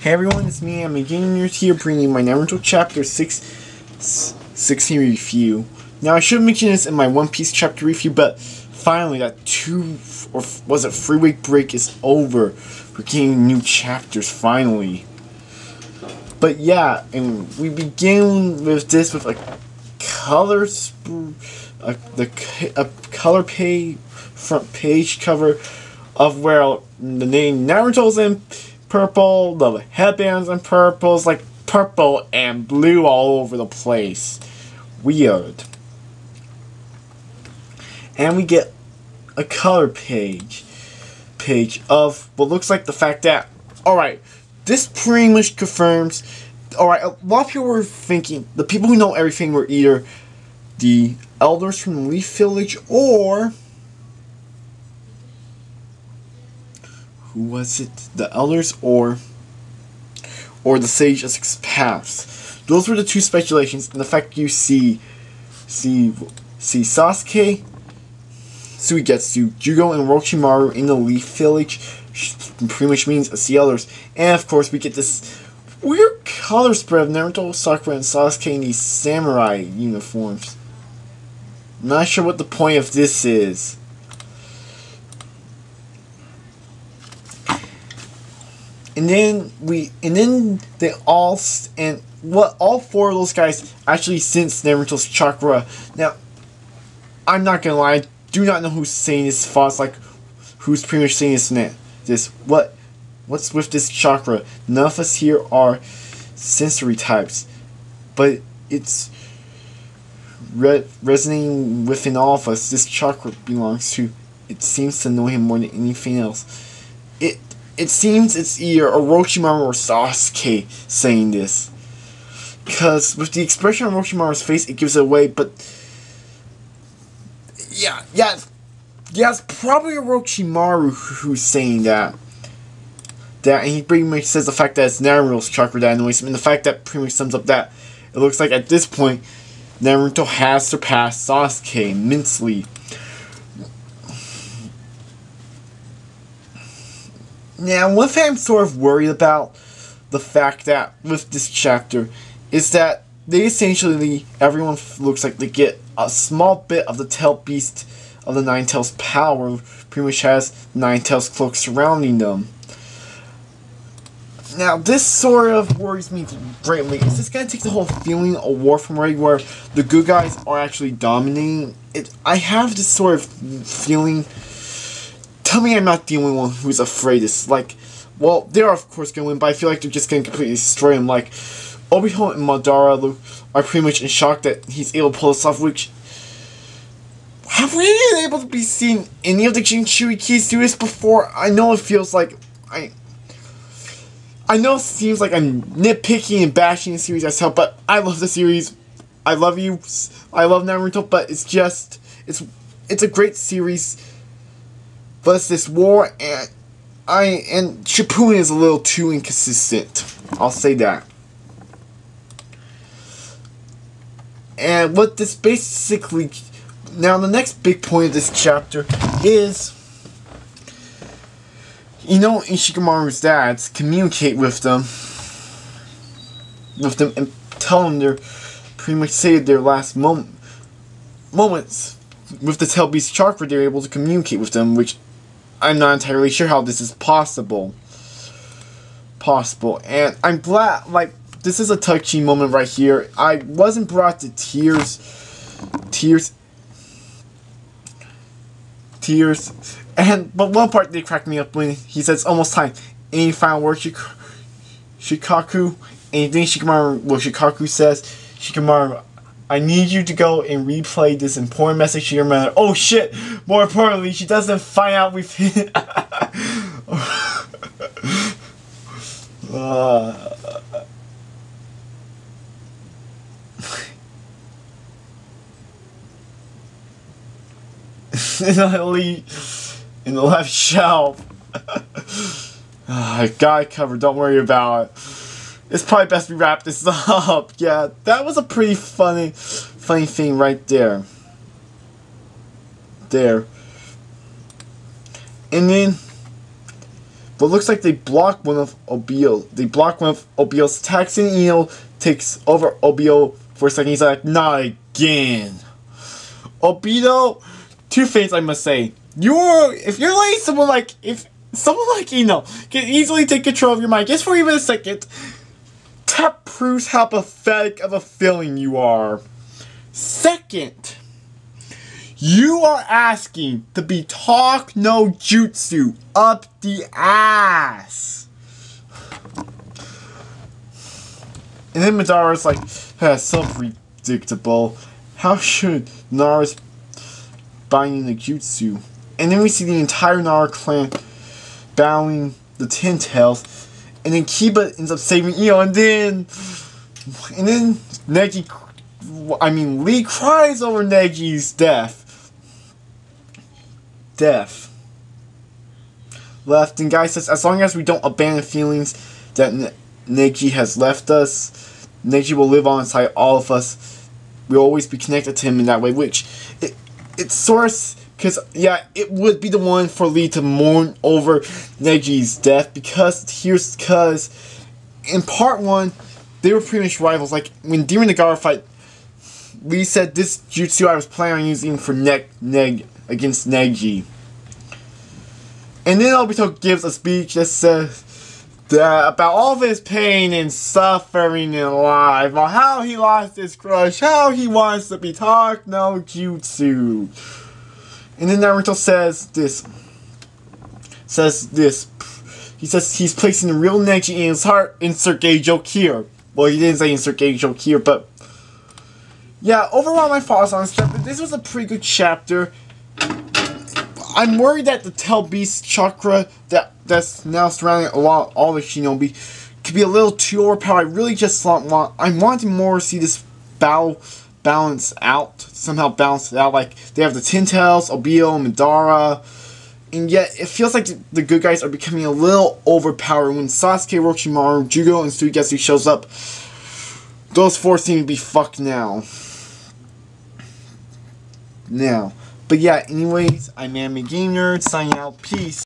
Hey everyone, it's me, I'm a Gaming here bringing my Naruto Chapter 16 review. Now I should have mentioned this in my One Piece chapter review, but finally that 3-week break is over. We're getting new chapters finally. But yeah, and we begin with this with a color front page cover of where the name Naruto's in purple, the headbands in purple, it's like purple and blue all over the place. Weird. And we get a color page of what looks like the fact that, alright, this pretty much confirms, alright, a lot of people were thinking, the people who know everything were either the elders from the Leaf Village or who was it? The elders or the Sage of Six Paths. Those were the two speculations, and the fact you see Sasuke, Suigetsu, Jugo, and Orochimaru in the Leaf Village pretty much means it's the elders. And of course we get this weird color spread of Naruto, Sakura, and Sasuke in these samurai uniforms. I'm not sure what the point of this is. And then all four of those guys actually sense Naruto's chakra. Now, I'm not gonna lie, I do not know who's saying this thoughts, like who's pretty much saying this. What's with this chakra? None of us here are sensory types, but it's resonating within all of us. This chakra belongs to. It seems to know him more than anything else. It seems it's either Orochimaru or Sasuke saying this. Because with the expression on Orochimaru's face, it gives it away, but yeah, it's probably Orochimaru who's saying that. And he pretty much says the fact that it's Naruto's chakra that annoys him, and the fact that pretty much sums up that it looks like at this point, Naruto has surpassed Sasuke immensely. Now, one thing I'm sort of worried about the fact that with this chapter is that they essentially, everyone looks like they get a small bit of the tail beast of the Nine Tails power, pretty much has Nine Tails cloak surrounding them. Now, this sort of worries me greatly. Is this going to take the whole feeling of War from Ready where the good guys are actually dominating? I have this sort of feeling. Tell me I'm not the only one who's afraid. It's like, well, they're of course going to win, but I feel like they're just going to completely destroy him. Like, Obito and Madara are pretty much in shock that he's able to pull this off, which... Have we been able to be seeing any of the Jinchurikis do this before? I know it feels like... I know it seems like I'm nitpicking and bashing the series as hell, but I love the series. I love you. I love Naruto, but it's just... It's a great series. But it's this war, and Shippuden is a little too inconsistent. I'll say that. And what this basically... Now, the next big point of this chapter is... Ishikamaru's dads communicate with them and tell them they're pretty much saved their last moments. With the Tail Beast chakra, they're able to communicate with them, which I'm not entirely sure how this is possible. And I'm glad, like, this is a touchy moment right here. I wasn't brought to tears. But one part did crack me up when he says, almost time. Any final word, Shikaku? Anything Shikaku says, Shikamaru, I need you to go and replay this important message to your mother. Oh shit! More importantly, she doesn't find out we've hit. In the left shelf. I got it covered, don't worry about it. It's probably best we wrap this up. Yeah, that was a pretty funny thing right there. And then but it looks like they block one of Obio's attacks, and Ino takes over Obio for a second. He's like, not again. Obito, two things I must say. If you're letting someone like Ino can easily take control of your mind just for even a second, that proves how pathetic of a feeling you are. Second, you are asking to be talk no jutsu up the ass. And then Madara's like, so predictable. How should Nara's binding the jutsu? And then we see the entire Nara clan bowing the Ten Tails, and then Kiba ends up saving Io, and then Lee cries over Neji's death. Left, and Guy says, as long as we don't abandon feelings that Neji has left us, Neji will live on inside all of us. We'll always be connected to him in that way, which it's source, because yeah, it would be the one for Lee to mourn over Neji's death, because in part 1 they were pretty much rivals. Like when during the Gara fight, Lee said, this jutsu I was planning on using for against Neji. And then Obito gives a speech that says that about all of his pain and suffering in life, about how he lost his crush, how he wants to be taught no jutsu. And then Naruto says this. He says he's placing the real Neji in his heart. Insert gay joke here. Well, he didn't say insert gay joke here, but yeah, overall my thoughts on this chapter. This was a pretty good chapter. I'm worried that the Tail Beast chakra that's now surrounding all the shinobi could be a little too overpowered. I really just I want to more see this battle balance out, somehow balance it out. Like they have the Ten Tails, Obio, Madara, and yet it feels like the good guys are becoming a little overpowered. When Sasuke, Orochimaru, Jugo, and Suigetsu shows up, those four seem to be fucked now. But yeah, anyways, I'm Anime Game Nerd, signing out, peace.